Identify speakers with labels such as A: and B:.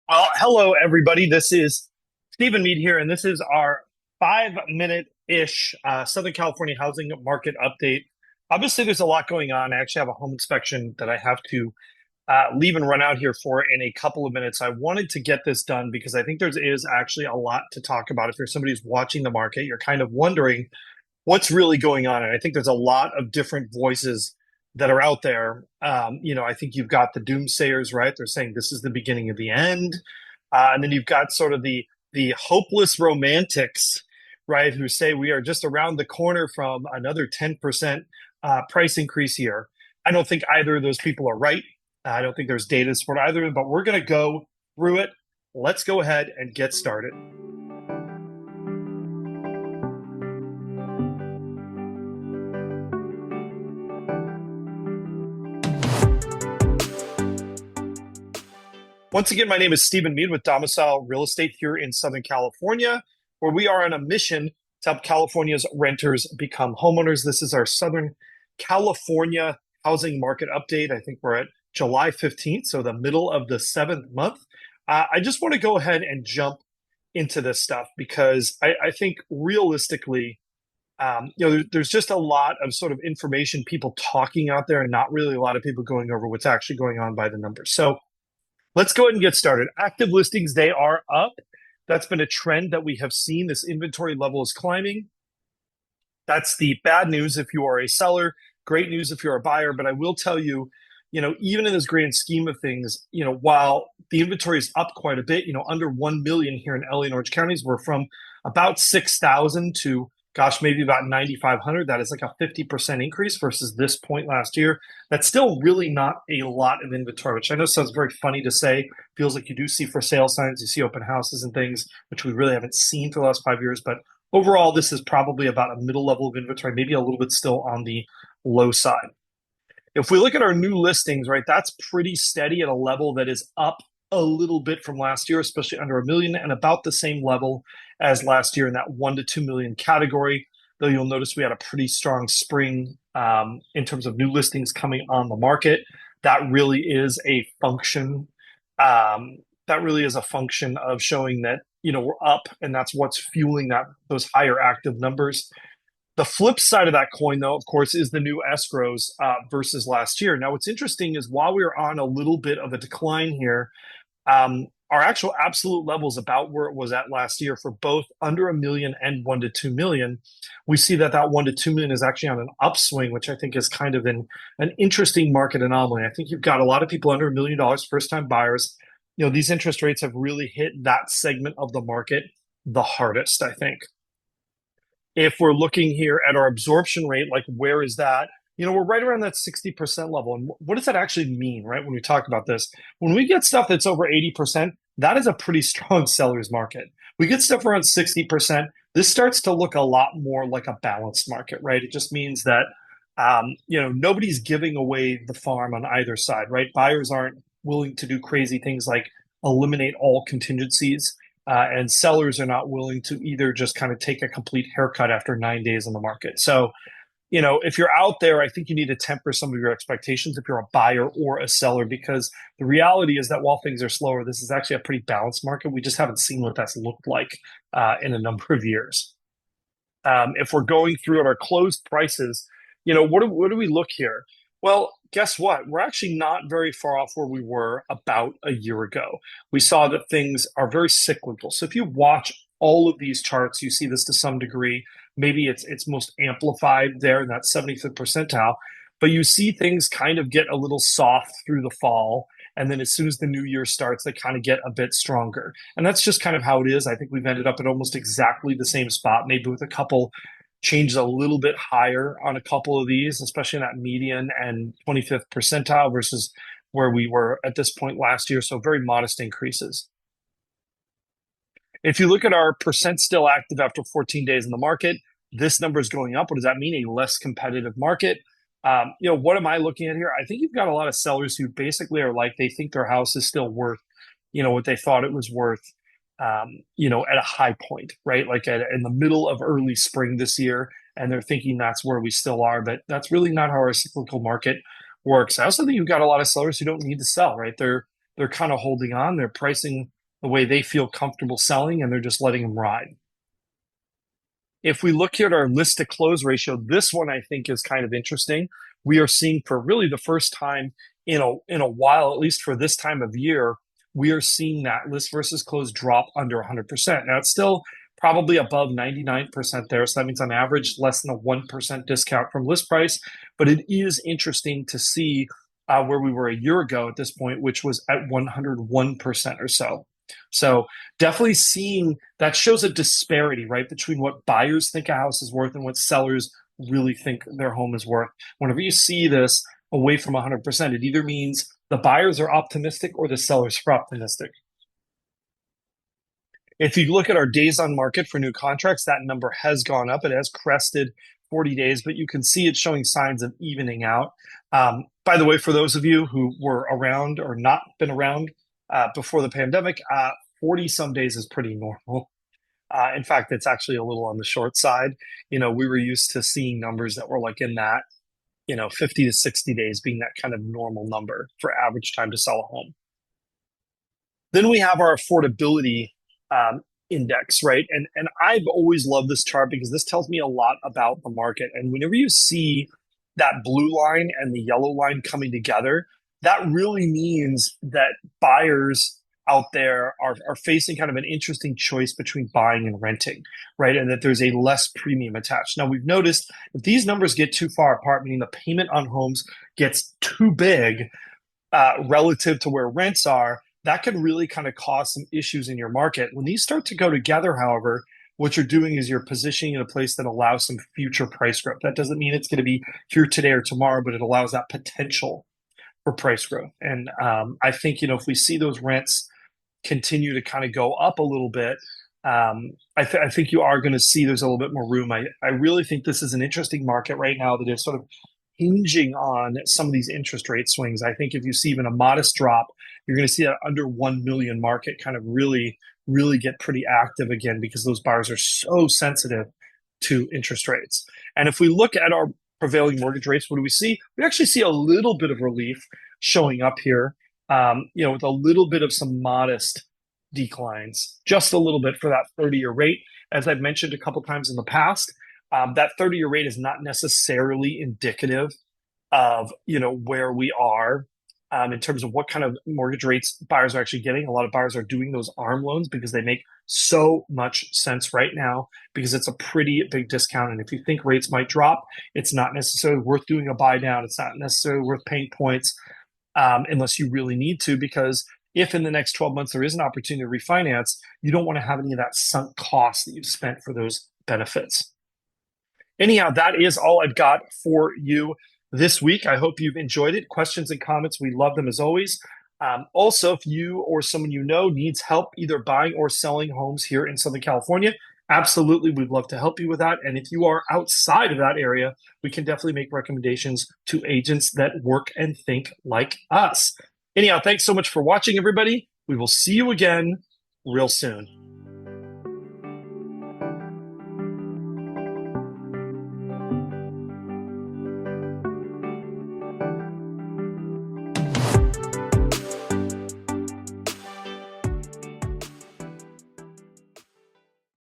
A: Well, hello, everybody. This is Stephen Meade here, and this is our 5 minute-ish Southern California housing market update. Obviously, there's a lot going on. I actually have a home inspection that I have to leave and run out here for in a couple of minutes. I wanted to get this done because I think there is actually a lot to talk about. If you're somebody who's watching the market, you're kind of wondering what's really going on. And I think there's a lot of different voices that are out there. I think you've got the doomsayers, right? They're saying this is the beginning of the end. And then you've got sort of the hopeless romantics, right, who say we are just around the corner from another 10% price increase here. I don't think either of those people are right. I don't think there's data to support either, but we're going to go through it. Let's go ahead and get started. Once again, my name is Stephen Meade with Domicile Real Estate here in Southern California, where we are on a mission to help California's renters become homeowners. This is our Southern California housing market update. I think we're at July 15th, so the middle of the seventh month. I just want to go ahead and jump into this stuff because I think realistically, there's just a lot of sort of information, people talking out there, and not really a lot of people going over what's actually going on by the numbers. So let's go ahead and get started. Active listings, they are up. That's been a trend that we have seen. This inventory level is climbing. That's the bad news if you are a seller, great news if you're a buyer. But I will tell you, even in this grand scheme of things, while the inventory is up quite a bit, under 1 million here in LA and Orange counties, we're from about 6,000 to maybe about 9,500. That is like a 50% increase versus this point last year. That's still really not a lot of inventory, which I know sounds very funny to say. Feels like you do see for sale signs, you see open houses and things, which we really haven't seen for the last 5 years. But overall, this is probably about a middle level of inventory, maybe a little bit still on the low side. If we look at our new listings, right, that's pretty steady at a level that is up a little bit from last year, especially under 1 million, and about the same level as last year in that 1 to 2 million category. Though you'll notice we had a pretty strong spring in terms of new listings coming on the market. That really is a function. Of showing that we're up, and that's what's fueling those higher active numbers. The flip side of that coin, though, of course, is the new escrows versus last year. Now, what's interesting is while we are on a little bit of a decline here, our actual absolute level is about where it was at last year for both under 1 million and 1 to 2 million. We see that 1 to 2 million is actually on an upswing, which I think is kind of an interesting market anomaly. I think you've got a lot of people under $1 million, first-time buyers. These interest rates have really hit that segment of the market the hardest, I think. If we're looking here at our absorption rate, like where is that? We're right around that 60% level. And what does that actually mean, right? When we talk about this, when we get stuff that's over 80%, that is a pretty strong seller's market. We get stuff around 60%. This starts to look a lot more like a balanced market, right? It just means that, nobody's giving away the farm on either side, right? Buyers aren't willing to do crazy things like eliminate all contingencies. And sellers are not willing to either just kind of take a complete haircut after 9 days on the market. So, if you're out there, I think you need to temper some of your expectations if you're a buyer or a seller, because the reality is that while things are slower, this is actually a pretty balanced market. We just haven't seen what that's looked like in a number of years. If we're going through at our closed prices, what do we look here? Well, guess what? We're actually not very far off where we were about a year ago. We saw that things are very cyclical. So if you watch all of these charts, you see this to some degree. Maybe it's most amplified there in that 75th percentile, but you see things kind of get a little soft through the fall. And then as soon as the new year starts, they kind of get a bit stronger. And that's just kind of how it is. I think we've ended up at almost exactly the same spot, maybe with a couple changes a little bit higher on a couple of these, especially in that median and 25th percentile versus where we were at this point last year. So very modest increases. If you look at our percent still active after 14 days in the market, this number is going up. What does that mean? A less competitive market. What am I looking at here? I think you've got a lot of sellers who basically are like, they think their house is still worth, what they thought it was worth, at a high point, right? Like in the middle of early spring this year. And they're thinking that's where we still are, but that's really not how our cyclical market works. I also think you've got a lot of sellers who don't need to sell, right? They're kind of holding on. They're pricing the way they feel comfortable selling, and they're just letting them ride. If we look here at our list to close ratio, this one I think is kind of interesting. We are seeing for really the first time in a while, at least for this time of year, we are seeing that list versus close drop under 100%. Now it's still probably above 99% there. So that means on average less than a 1% discount from list price. But it is interesting to see where we were a year ago at this point, which was at 101% or so. So definitely seeing that shows a disparity, right, between what buyers think a house is worth and what sellers really think their home is worth. Whenever you see this away from 100%, it either means the buyers are optimistic or the sellers are optimistic. If you look at our days on market for new contracts, that number has gone up. It has crested 40 days, but you can see it's showing signs of evening out. By the way, for those of you who were around or not been around before the pandemic, 40 some days is pretty normal. In fact, it's actually a little on the short side. We were used to seeing numbers that were like in that, 50 to 60 days being that kind of normal number for average time to sell a home. Then we have our affordability index, right? And I've always loved this chart because this tells me a lot about the market. And whenever you see that blue line and the yellow line coming together, that really means that buyers out there are facing kind of an interesting choice between buying and renting, right? And that there's a less premium attached. Now, we've noticed if these numbers get too far apart, meaning the payment on homes gets too big relative to where rents are, that can really kind of cause some issues in your market. When these start to go together, however, what you're doing is you're positioning in a place that allows some future price growth. That doesn't mean it's going to be here today or tomorrow, but it allows that potential for price growth. And I think, if we see those rents continue to kind of go up a little bit, I think you are going to see there's a little bit more room. I really think this is an interesting market right now that is sort of hinging on some of these interest rate swings. I think if you see even a modest drop, you're going to see that under 1 million market kind of really, really get pretty active again because those buyers are so sensitive to interest rates. And if we look at our prevailing mortgage rates, what do we see? We actually see a little bit of relief showing up here, with a little bit of some modest declines, just a little bit for that 30-year rate. As I've mentioned a couple times in the past, that 30-year rate is not necessarily indicative of, where we are in terms of what kind of mortgage rates buyers are actually getting. A lot of buyers are doing those ARM loans because they make so much sense right now because it's a pretty big discount. And if you think rates might drop, it's not necessarily worth doing a buy down. It's not necessarily worth paying points unless you really need to, because if in the next 12 months there is an opportunity to refinance, you don't want to have any of that sunk cost that you've spent for those benefits. Anyhow, that is all I've got for you this week. I hope you've enjoyed it. Questions and comments, we love them as always. Also, if you or someone you know needs help either buying or selling homes here in Southern California, absolutely, we'd love to help you with that. And if you are outside of that area, we can definitely make recommendations to agents that work and think like us. Anyhow, thanks so much for watching, everybody. We will see you again real soon.